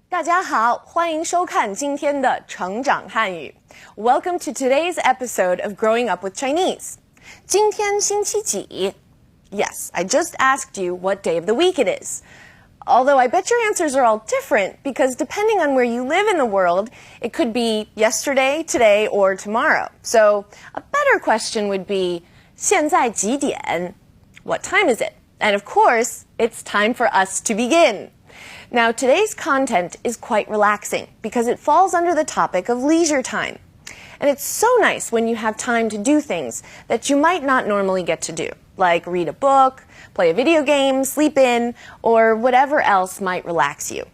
大家好，欢迎收看今天的成长汉语。Welcome to today's episode of Growing Up with Chinese. 今天星期几? Yes, I just asked you what day of the week it is. Although I bet your answers are all different because depending on where you live in the world, it could be yesterday, today, or tomorrow. So a better question would be, 现在几点? What time is it? And of course, it's time for us to begin. Now, today's content is quite relaxing because it falls under the topic of leisure time. And it's so nice when you have time to do things that you might not normally get to do, like read a book, play a video game, sleep in, or whatever else might relax you.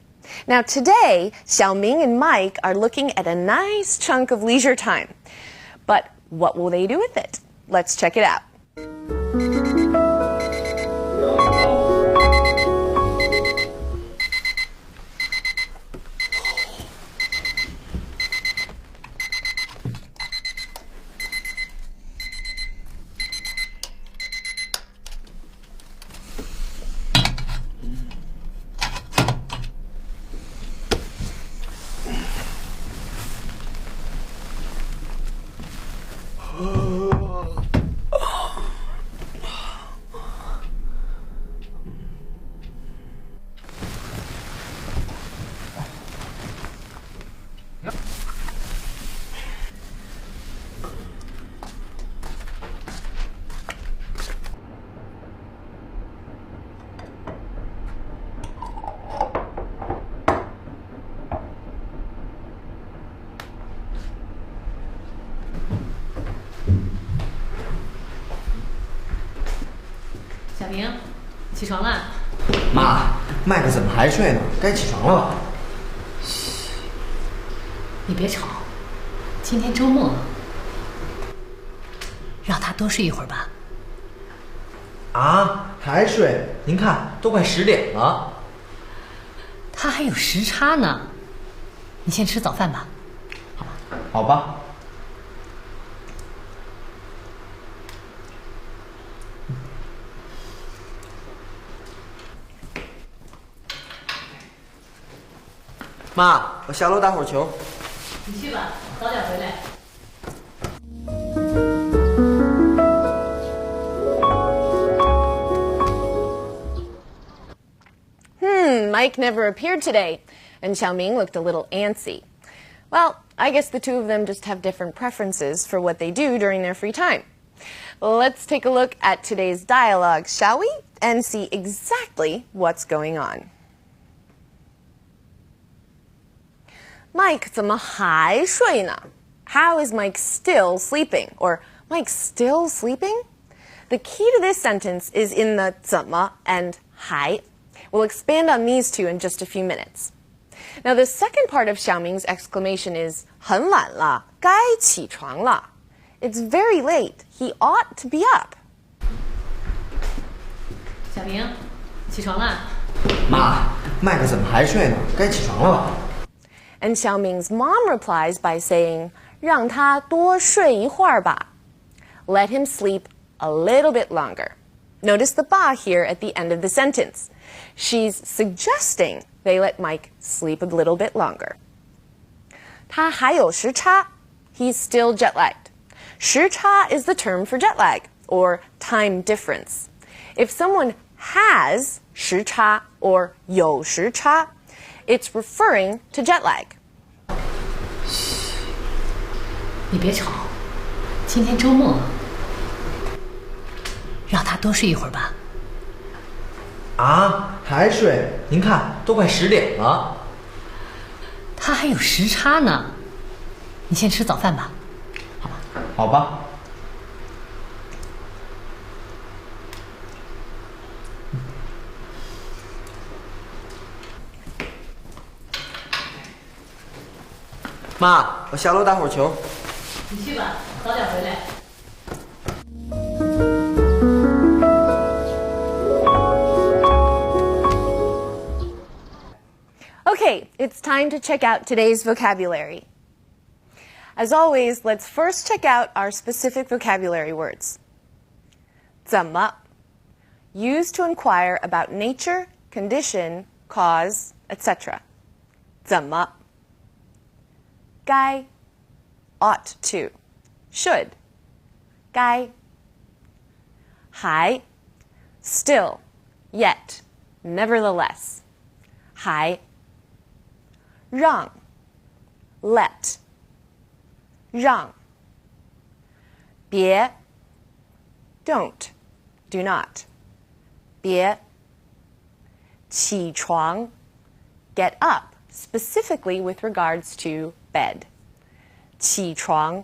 Now, today, Xiaoming and Mike are looking at a nice chunk of leisure time. But what will they do with it? Let's check it out.小明，起床啦！妈，麦克怎么还睡呢？该起床了吧？你别吵，今天周末，让他多睡一会儿吧。啊，还睡？您看，都快10点了。他还有时差呢，你先吃早饭吧。好吧。妈，我下楼打会儿球。你去吧，早点回来。Mike never appeared today, and Xiaoming looked a little antsy. Well, I guess the two of them just have different preferences for what they do during their free time. Let's take a look at today's dialogue, shall we? And see exactly what's going on. Mike 怎么还睡呢? How is Mike still sleeping? Or Mike still sleeping? The key to this sentence is in the 怎么 and 还. We'll expand on these two in just a few minutes. Now, the second part of Xiaoming's exclamation is 很晚了，该起床了. It's very late. He ought to be up. 小明，起床啦！妈，麦克怎么还睡呢？该起床了吧？ And Xiaoming's mom replies by saying, 让他多睡一会儿吧. Let him sleep a little bit longer. Notice the ba here at the end of the sentence. She's suggesting they let Mike sleep a little bit longer. 他还有时差. He's still jet-lagged. 时差 is the term for jet lag, or time difference. If someone has 时差 or 有时差, it's referring to jet lag. 你别吵，今天周末，让他多睡一会儿吧。啊，还睡？您看，都快10点了。他还有时差呢，你先吃早饭吧。好吧。妈，我下楼打会儿球。你去吧，早点回来。Okay, it's time to check out today's vocabulary. As always, let's first check out our specific vocabulary words. 怎么, used to inquire about nature, condition, cause, etc. 怎么该 ought to should 该还 still yet nevertheless 还让 let 让别 don't do not 别起床 get up specifically with regards to bed 起床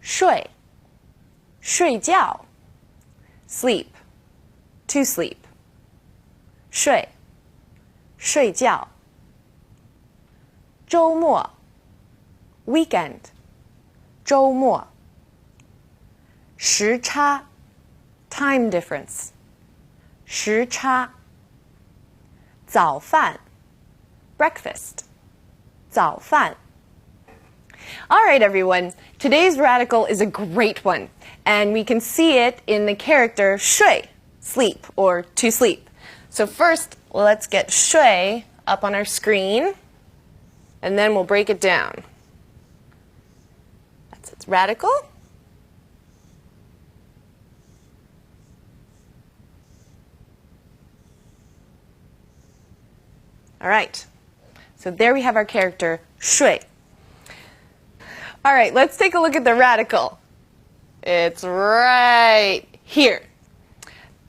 睡睡觉 sleep to sleep 睡睡觉周末 weekend 周末时差 time difference 时差早饭 breakfast 早饭 All right, everyone. Today's radical is a great one, and we can see it in the character 睡 sleep or to sleep. So first, let's get 睡 up on our screen, and then we'll break it down. That's its radical. All right. So there we have our character 睡. All right, let's take a look at the radical. It's right here.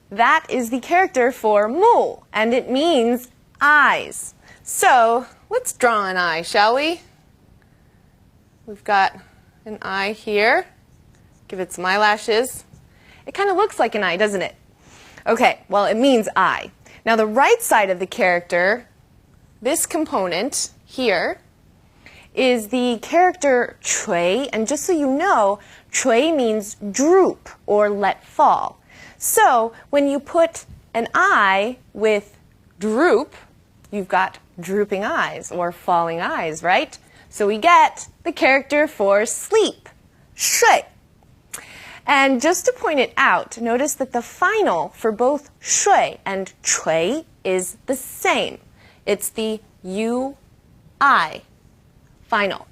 That is the character for 目, and it means eyes. So let's draw an eye, shall we? We've got an eye here. Give it some eyelashes. It kind of looks like an eye, doesn't it? Okay, well, it means eye. Now the right side of the character, this component here, is the character 垂, and just so you know, 垂 means droop or let fall. So when you put an eye with droop, you've got drooping eyes or falling eyes, right? So we get the character for sleep, 睡. And just to point it out, notice that the final for both 睡 and 垂 is the same. It's the U-I final.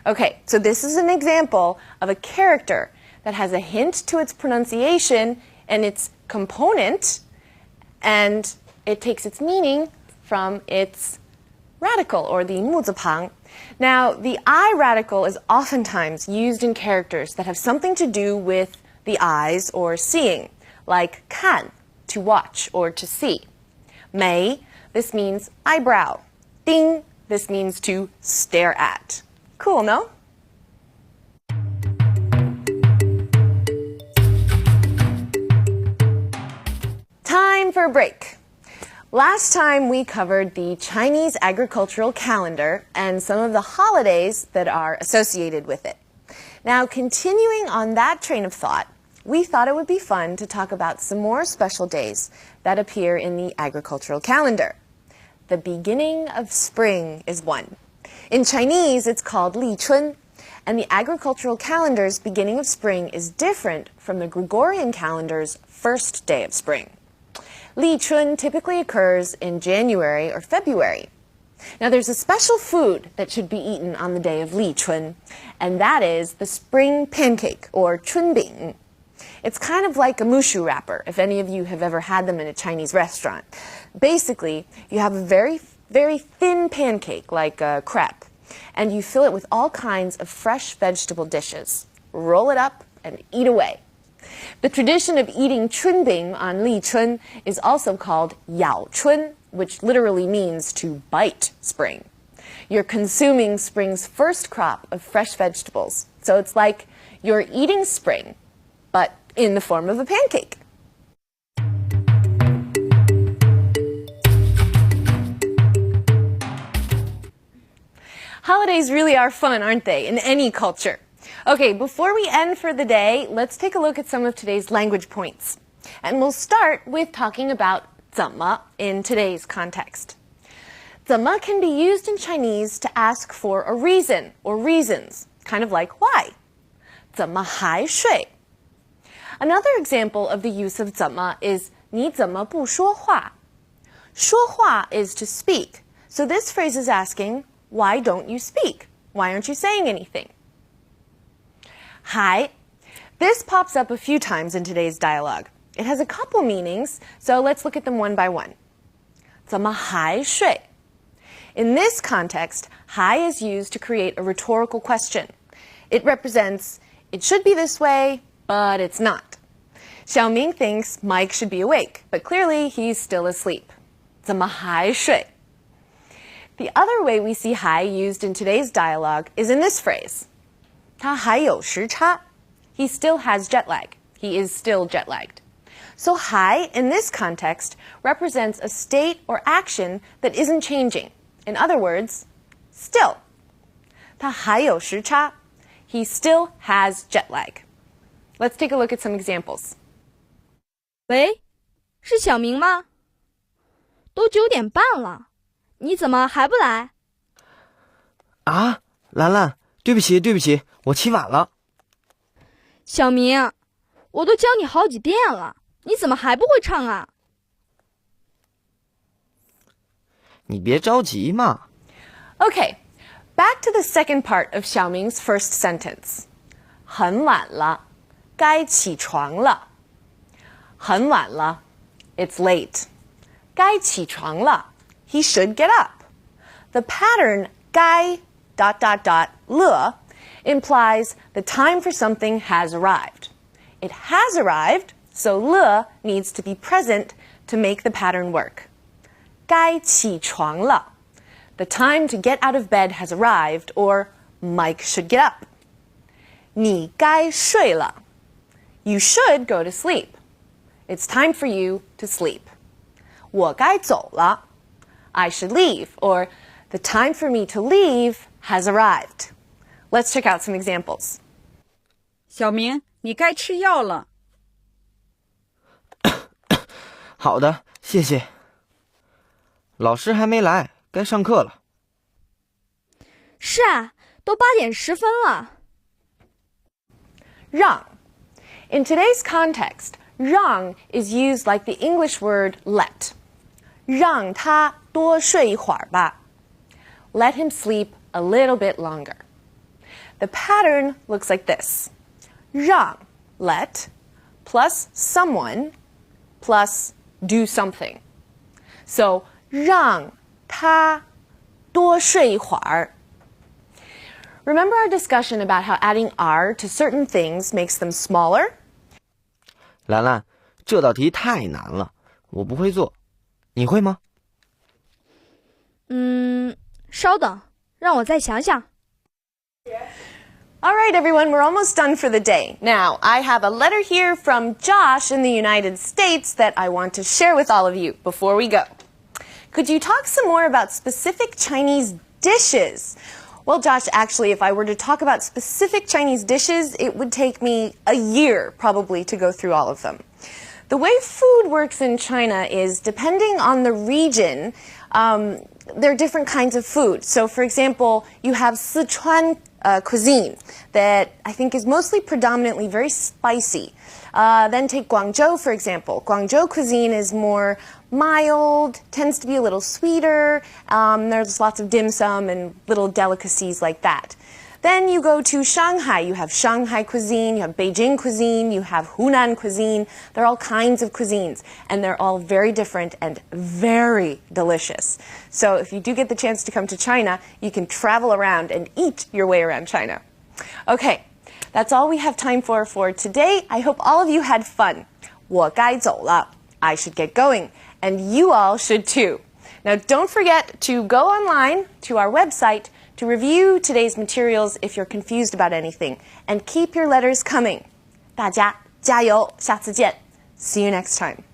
Okay, so this is an example of a character that has a hint to its pronunciation and its component, and it takes its meaning from its radical, or the 木字旁. Now, the I radical is oftentimes used in characters that have something to do with the eyes or seeing, like 看, to watch or to see. 眉, this means eyebrow. 盯, this means to stare at. Cool, no? Time for a break. Last time we covered the Chinese agricultural calendar and some of the holidays that are associated with it. Now, continuing on that train of thought, we thought it would be fun to talk about some more special days that appear in the agricultural calendar. The beginning of spring is one. In Chinese, it's called Li Chun, and the agricultural calendar's beginning of spring is different from the Gregorian calendar's first day of spring. Li Chun typically occurs in January or February. Now, there's a special food that should be eaten on the day of Li Chun, and that is the spring pancake, or chunbing. It's kind of like a mushu wrapper, if any of you have ever had them in a Chinese restaurant. Basically, you have a very, very thin pancake, like a crepe, and you fill it with all kinds of fresh vegetable dishes. Roll it up and eat away. The tradition of eating chunbing on Li Chun is also called Yao Chun, which literally means to bite spring. You're consuming spring's first crop of fresh vegetables, so it's like you're eating spring, but in the form of a pancake. Holidays really are fun, aren't they, in any culture? Okay, before we end for the day, let's take a look at some of today's language points. And we'll start with talking about 怎么 in today's context. 怎么 can be used in Chinese to ask for a reason or reasons, kind of like why. 怎么还睡? Another example of the use of 怎么 is 你怎么不说话?说话 is to speak. So this phrase is asking, why don't you speak? Why aren't you saying anything? 还 This pops up a few times in today's dialogue. It has a couple meanings, so let's look at them one by one. 怎么还睡? In this context, 还 is used to create a rhetorical question. It represents, it should be this way, but it's not. Xiaoming thinks Mike should be awake, but clearly he's still asleep. 怎么还睡? The other way we see 还 used in today's dialogue is in this phrase. 他还有时差. He still has jet lag. He is still jet lagged. So 还 in this context represents a state or action that isn't changing. In other words, still. 他还有时差. He still has jet lag. Let's take a look at some examples. 喂，是小明吗？都9点半了，你怎么还不来？啊，兰兰，对不起，我起晚了。小明，我都教你好几遍了，你怎么还不会唱啊？你别着急嘛。Okay, back to the second part of Xiaoming's first sentence. 很晚了，该起床了。很晚了, it's late. 该起床了, he should get up. The pattern 该 ... le implies the time for something has arrived. It has arrived, so le needs to be present to make the pattern work. 该起床了. The time to get out of bed has arrived, or Mike should get up. 你该睡了. You should go to sleep. It's time for you to sleep. 我该走了. I should leave, or the time for me to leave has arrived. Let's check out some examples. 小明，你该吃药了。好的，谢谢。老师还没来，该上课了。是啊，都8点10分了。让 In today's context, 让 is used like the English word let. 让他多睡一会儿吧. Let him sleep a little bit longer. The pattern looks like this. 让 let plus someone plus do something. So 让他多睡一会儿. Remember our discussion about how adding r to certain things makes them smaller? 兰兰，这道题太难了，我不会做，你会吗？稍等，让我再想想。All right, everyone, we're almost done for the day. Now, I have a letter here from Josh in the United States that I want to share with all of you before we go. Could you talk some more about specific Chinese dishes? Well, Josh, actually, if I were to talk about specific Chinese dishes, it would take me a year probably to go through all of them. The way food works in China is depending on the region, there are different kinds of food. So, for example, you have Sichuan cuisine that I think is mostly predominantly very spicy. Then take Guangzhou, for example. Guangzhou cuisine is more mild, tends to be a little sweeter. There's lots of dim sum and little delicacies like that. Then you go to Shanghai. You have Shanghai cuisine, you have Beijing cuisine, you have Hunan cuisine. There are all kinds of cuisines, and they're all very different and very delicious. So if you do get the chance to come to China, you can travel around and eat your way around China. Okay, that's all we have time for today. I hope all of you had fun. 我该走了. I should get going, and you all should too. Now don't forget to go online to our website to review today's materials if you're confused about anything, and keep your letters coming. 大家加油，下次见. See you next time.